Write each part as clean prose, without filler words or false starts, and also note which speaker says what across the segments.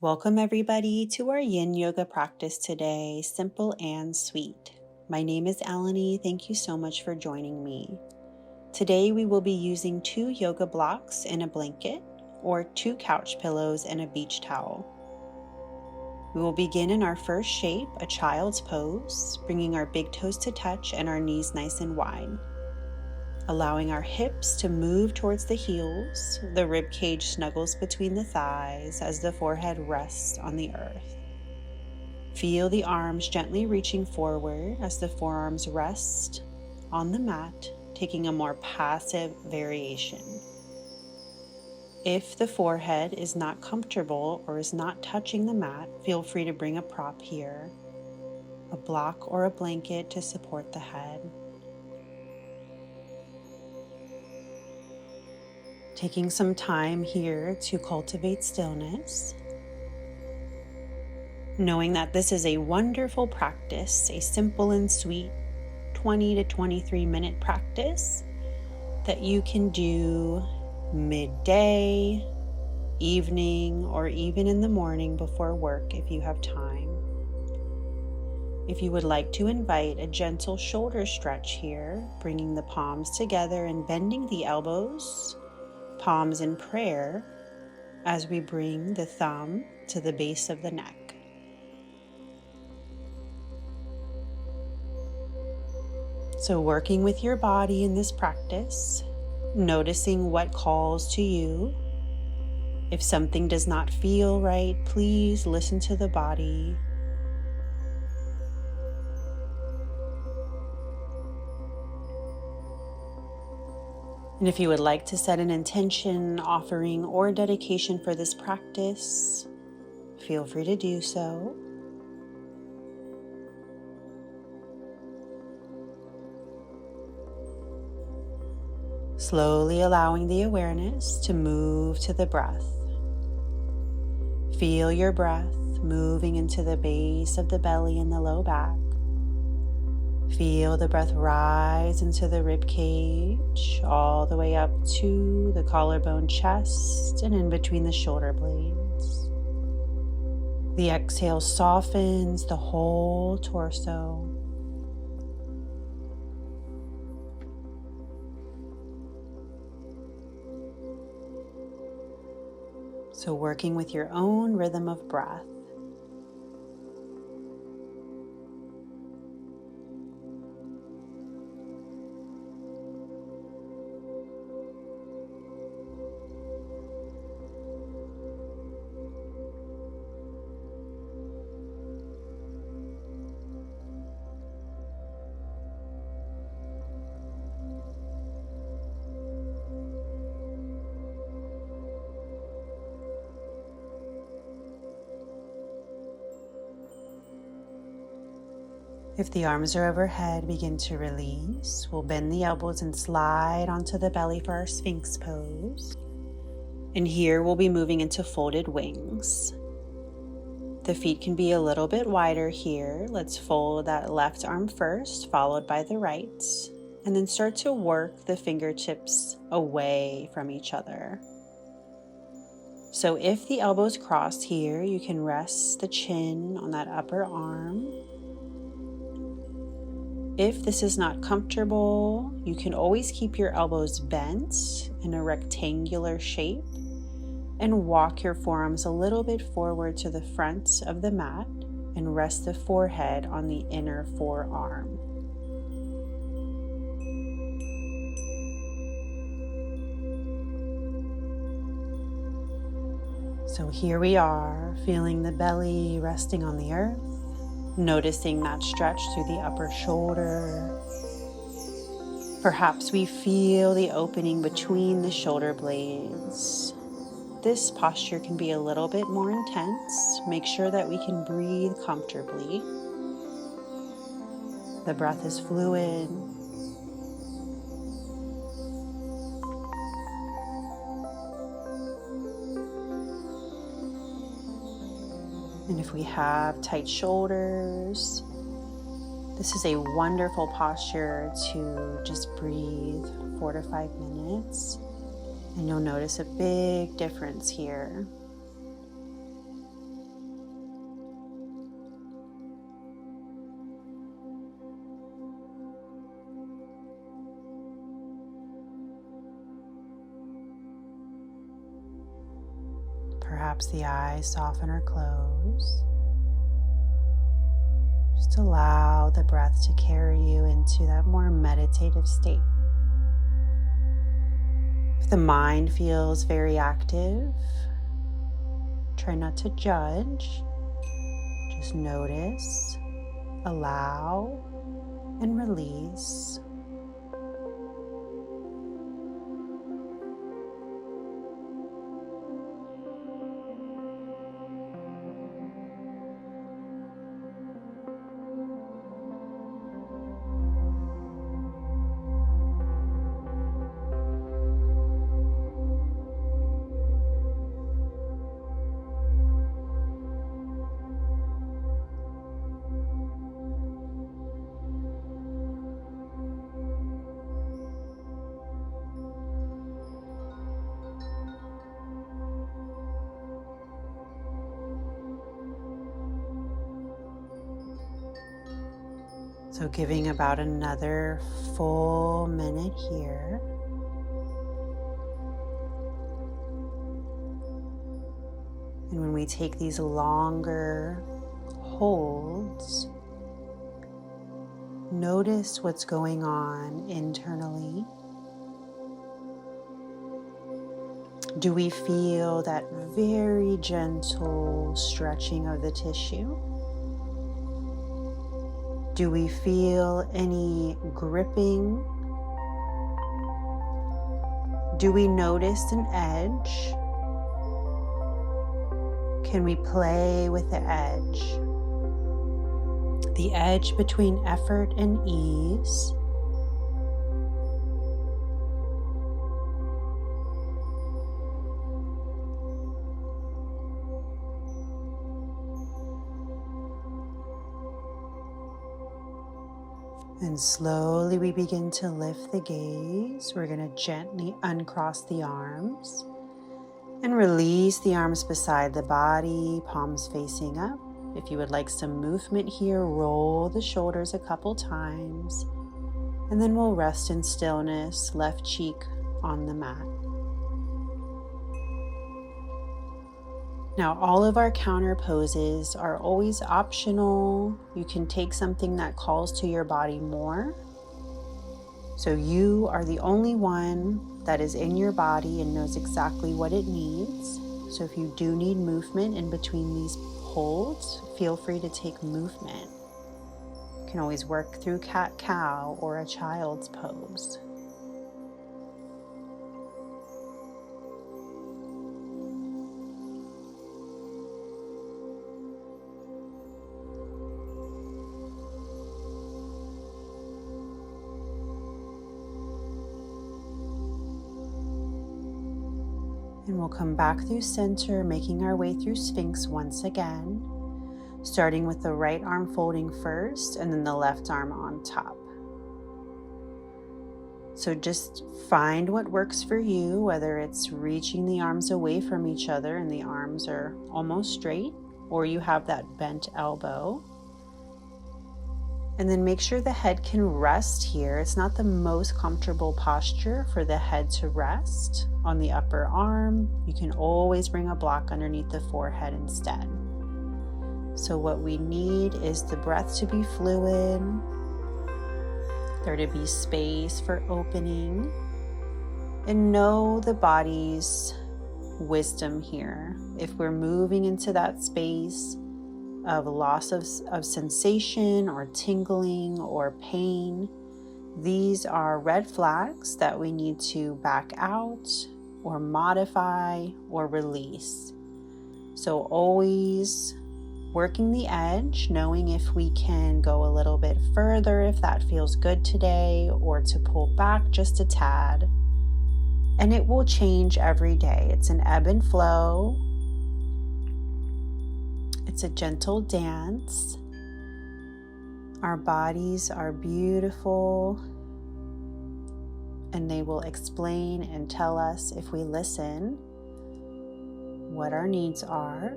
Speaker 1: Welcome everybody to our Yin yoga practice today, simple and sweet. My name is Eleni. Thank you so much for joining me. Today we will be using 2 yoga blocks and a blanket, or 2 couch pillows and a beach towel. We will begin in our first shape, a child's pose, bringing our big toes to touch and our knees nice and wide. Allowing our hips to move towards the heels, the rib cage snuggles between the thighs as the forehead rests on the earth. Feel the arms gently reaching forward as the forearms rest on the mat, taking a more passive variation. If the forehead is not comfortable or is not touching the mat, feel free to bring a prop here, a block or a blanket to support the head. Taking some time here to cultivate stillness, knowing that this is a wonderful practice, a simple and sweet 20 to 23 minute practice that you can do midday, evening, or even in the morning before work if you have time. If you would like to invite a gentle shoulder stretch here, bringing the palms together and bending the elbows, palms in prayer, as we bring the thumb to the base of the neck. So working with your body in this practice, noticing what calls to you. If something does not feel right, please listen to the body. And if you would like to set an intention, offering, or dedication for this practice, feel free to do so. Slowly allowing the awareness to move to the breath. Feel your breath moving into the base of the belly and the low back. Feel the breath rise into the rib cage, all the way up to the collarbone, chest, and in between the shoulder blades. The exhale softens the whole torso. So working with your own rhythm of breath. If the arms are overhead, begin to release. We'll bend the elbows and slide onto the belly for our Sphinx Pose. And here we'll be moving into folded wings. The feet can be a little bit wider here. Let's fold that left arm first, followed by the right, and then start to work the fingertips away from each other. So if the elbows cross here, you can rest the chin on that upper arm. If this is not comfortable, you can always keep your elbows bent in a rectangular shape and walk your forearms a little bit forward to the front of the mat and rest the forehead on the inner forearm. So here we are, feeling the belly resting on the earth. Noticing that stretch through the upper shoulder. Perhaps we feel the opening between the shoulder blades. This posture can be a little bit more intense. Make sure that we can breathe comfortably. The breath is fluid. And if we have tight shoulders, this is a wonderful posture to just breathe 4 to 5 minutes. And you'll notice a big difference here. perhaps the eyes soften or close. Just allow the breath to carry you into that more meditative state. If the mind feels very active, try not to judge. Just notice, allow, and release. So giving about another full minute here. And when we take these longer holds, notice what's going on internally. Do we feel that very gentle stretching of the tissue? Do we feel any gripping? Do we notice an edge? Can we play with the edge? The edge between effort and ease. And slowly we begin to lift the gaze. We're going to gently uncross the arms and release the arms beside the body, palms facing up. If you would like some movement here, roll the shoulders a couple times, and then we'll rest in stillness, left cheek on the mat. Now, all of our counter poses are always optional. You can take something that calls to your body more. So you are the only one that is in your body and knows exactly what it needs. So if you do need movement in between these holds, feel free to take movement. You can always work through cat-cow or a child's pose. And we'll come back through center, making our way through Sphinx once again, starting with the right arm folding first and then the left arm on top. So just find what works for you, whether it's reaching the arms away from each other and the arms are almost straight, or you have that bent elbow. And then make sure the head can rest here. It's not the most comfortable posture for the head to rest on the upper arm. You can always bring a block underneath the forehead instead. So what we need is the breath to be fluid, there to be space for opening, and know the body's wisdom here. If we're moving into that space of loss of sensation or tingling or pain, these are red flags that we need to back out or modify or release. So always working the edge, knowing if we can go a little bit further if that feels good today, or to pull back just a tad. And it will change every day. It's an ebb and flow. It's a gentle dance. Our bodies are beautiful, and they will explain and tell us, if we listen, what our needs are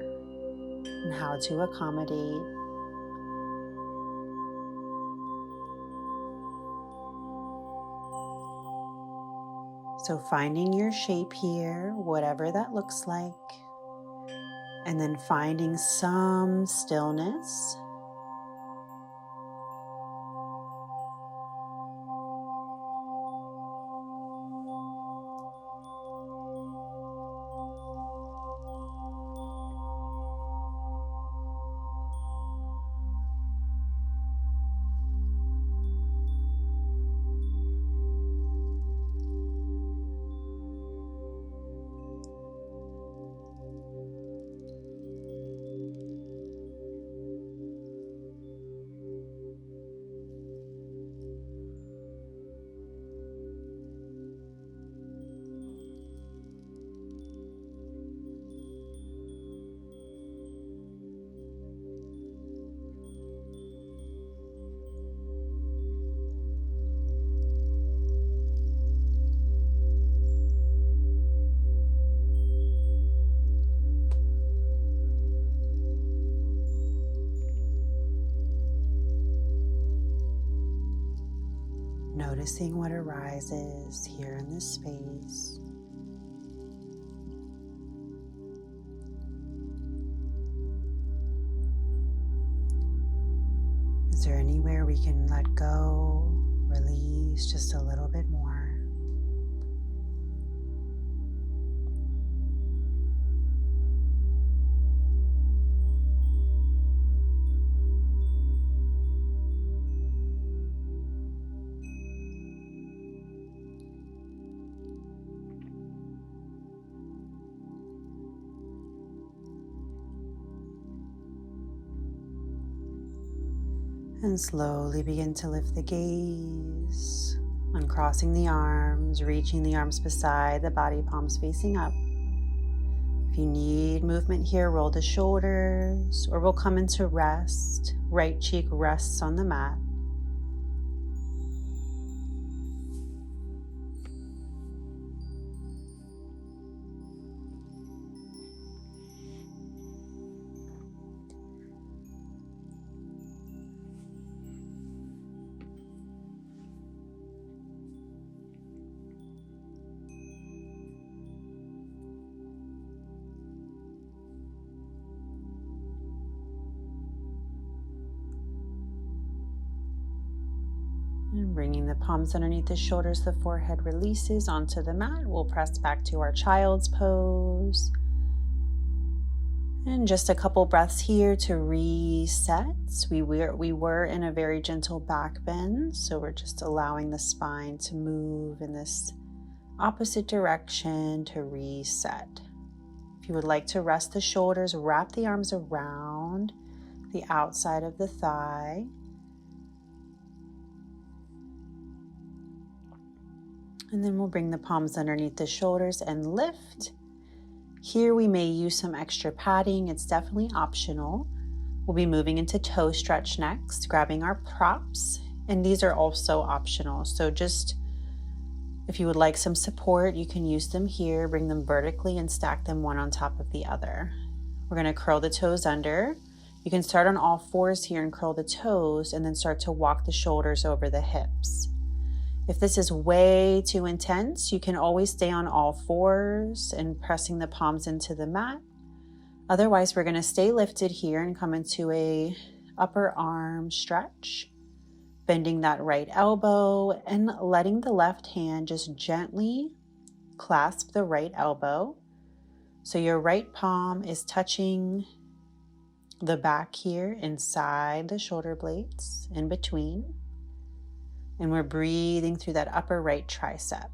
Speaker 1: and how to accommodate. So finding your shape here, whatever that looks like. And then finding some stillness. Noticing what arises here in this space. Is there anywhere we can let go, release just a little bit more? And slowly begin to lift the gaze, uncrossing the arms, reaching the arms beside the body, palms facing up. If you need movement here, roll the shoulders, or we'll come into rest. Right cheek rests on the mat. And bringing the palms underneath the shoulders, the forehead releases onto the mat. We'll press back to our child's pose. And just a couple breaths here to reset. We were in a very gentle back bend, so we're just allowing the spine to move in this opposite direction to reset. If you would like to rest the shoulders, wrap the arms around the outside of the thigh. And then we'll bring the palms underneath the shoulders and lift. Here we may use some extra padding. It's definitely optional. We'll be moving into toe stretch next, grabbing our props. And these are also optional. So just if you would like some support, you can use them here. Bring them vertically and stack them one on top of the other. We're going to curl the toes under. You can start on all fours here and curl the toes and then start to walk the shoulders over the hips. If this is way too intense, you can always stay on all fours and pressing the palms into the mat. Otherwise, we're going to stay lifted here and come into a upper arm stretch, bending that right elbow and letting the left hand just gently clasp the right elbow. So your right palm is touching the back here inside the shoulder blades, in between. And we're breathing through that upper right tricep.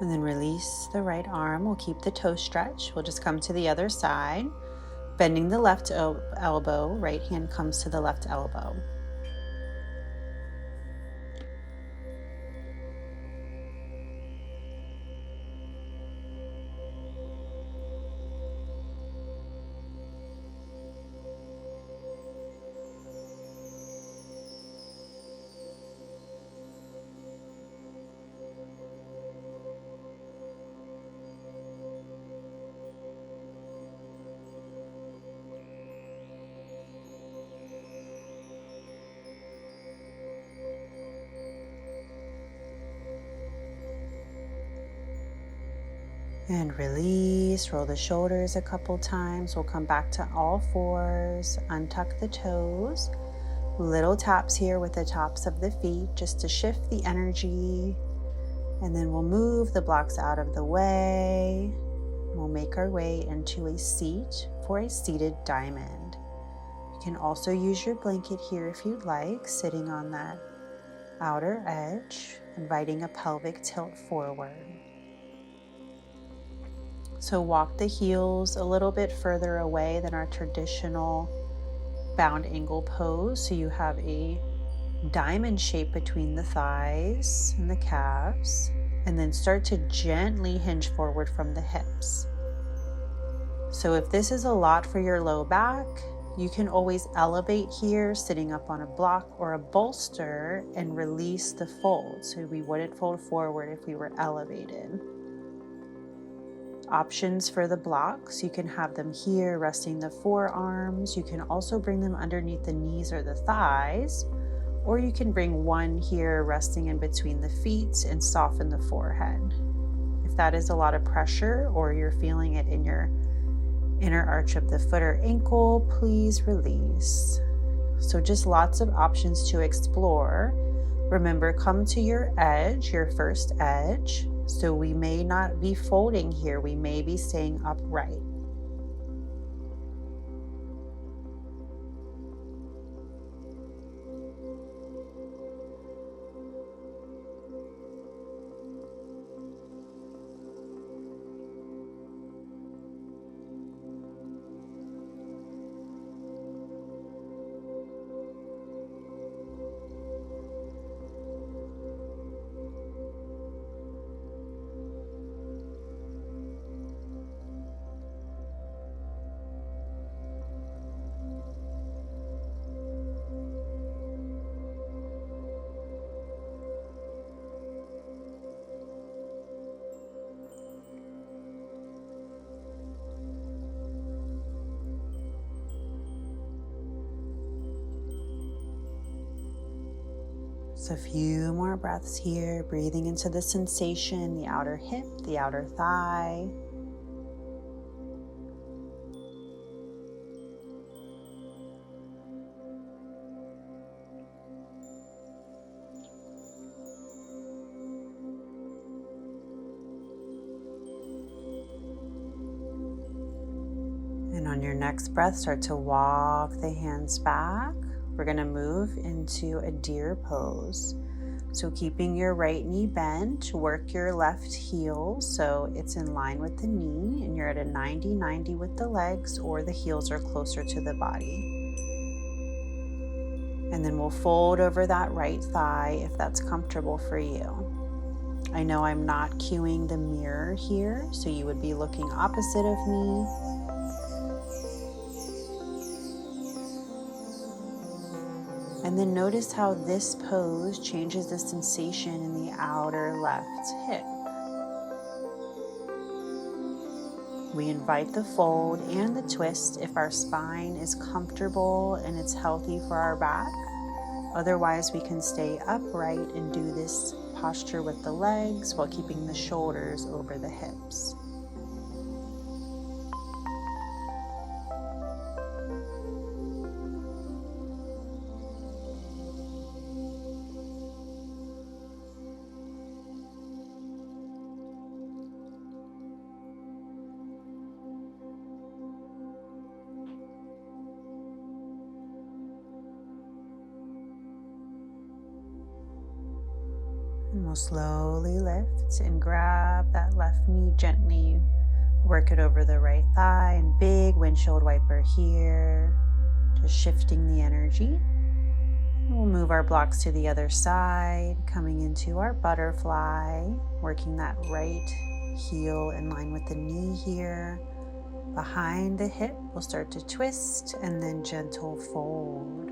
Speaker 1: And then release the right arm. We'll keep the toe stretch. We'll just come to the other side. Bending the left elbow, right hand comes to the left elbow. And release, roll the shoulders a couple times. We'll come back to all fours, untuck the toes. Little taps here with the tops of the feet just to shift the energy. And then we'll move the blocks out of the way. We'll make our way into a seat for a seated diamond. You can also use your blanket here if you'd like, sitting on that outer edge, inviting a pelvic tilt forward. So walk the heels a little bit further away than our traditional bound angle pose. So you have a diamond shape between the thighs and the calves, and then start to gently hinge forward from the hips. So if this is a lot for your low back, you can always elevate here, sitting up on a block or a bolster, and release the fold. So we wouldn't fold forward if we were elevated. Options for the blocks, you can have them here resting the forearms. You can also bring them underneath the knees or the thighs, or you can bring one here resting in between the feet and soften the forehead. If that is a lot of pressure or you're feeling it in your inner arch of the foot or ankle, please release. So just lots of options to explore. Remember, come to your edge, your first edge. So we may not be folding here, we may be staying upright. So a few more breaths here, breathing into the sensation, the outer hip, the outer thigh. And on your next breath, start to walk the hands back. We're going to move into a deer pose. So keeping your right knee bent, work your left heel so it's in line with the knee, and you're at a 90-90 with the legs, or the heels are closer to the body. And then we'll fold over that right thigh if that's comfortable for you. I know I'm not cueing the mirror here, so you would be looking opposite of me. And then notice how this pose changes the sensation in the outer left hip. We invite the fold and the twist if our spine is comfortable and it's healthy for our back. Otherwise, we can stay upright and do this posture with the legs while keeping the shoulders over the hips. And we'll slowly lift and grab that left knee gently. Work it over the right thigh, and big windshield wiper here. Just shifting the energy. We'll move our blocks to the other side, coming into our butterfly, working that right heel in line with the knee here. Behind the hip, we'll start to twist and then gentle fold.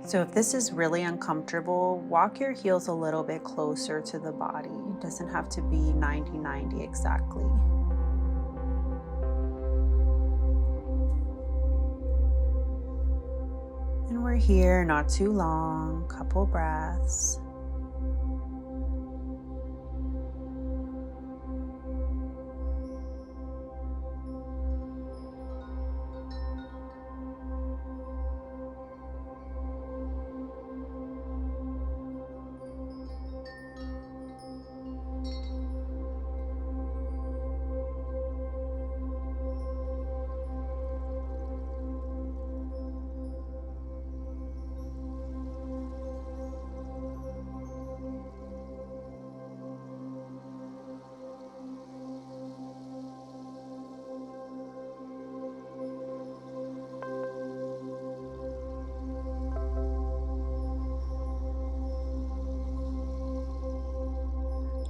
Speaker 1: So if this is really uncomfortable, walk your heels a little bit closer to the body. It doesn't have to be 90-90 exactly. And we're here not too long, couple breaths.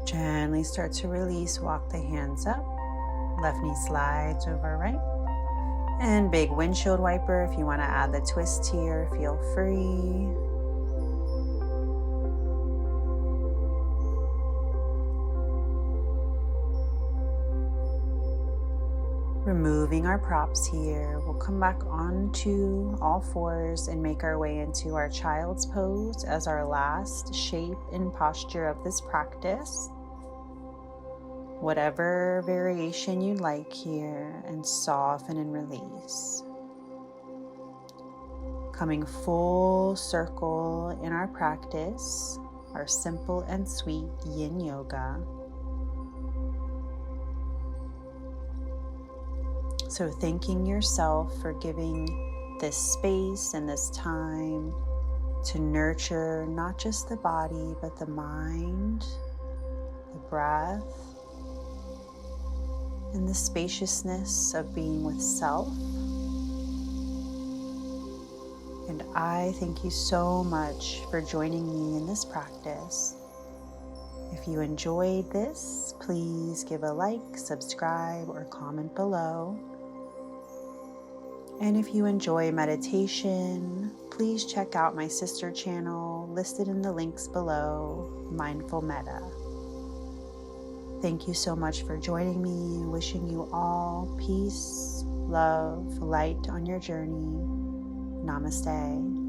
Speaker 1: Gently start to release, walk the hands up. Left knee slides over right. And big windshield wiper, if you want to add the twist here, feel free. Removing our props here, we'll come back onto all fours and make our way into our child's pose as our last shape and posture of this practice. Whatever variation you like here, and soften and release. Coming full circle in our practice, our simple and sweet yin yoga. So thanking yourself for giving this space and this time to nurture not just the body, but the mind, the breath, and the spaciousness of being with self. And I thank you so much for joining me in this practice. If you enjoyed this, please give a like, subscribe, or comment below. And if you enjoy meditation, please check out my sister channel listed in the links below, Mindful Metta. Thank you so much for joining me. Wishing you all peace, love, light on your journey. Namaste.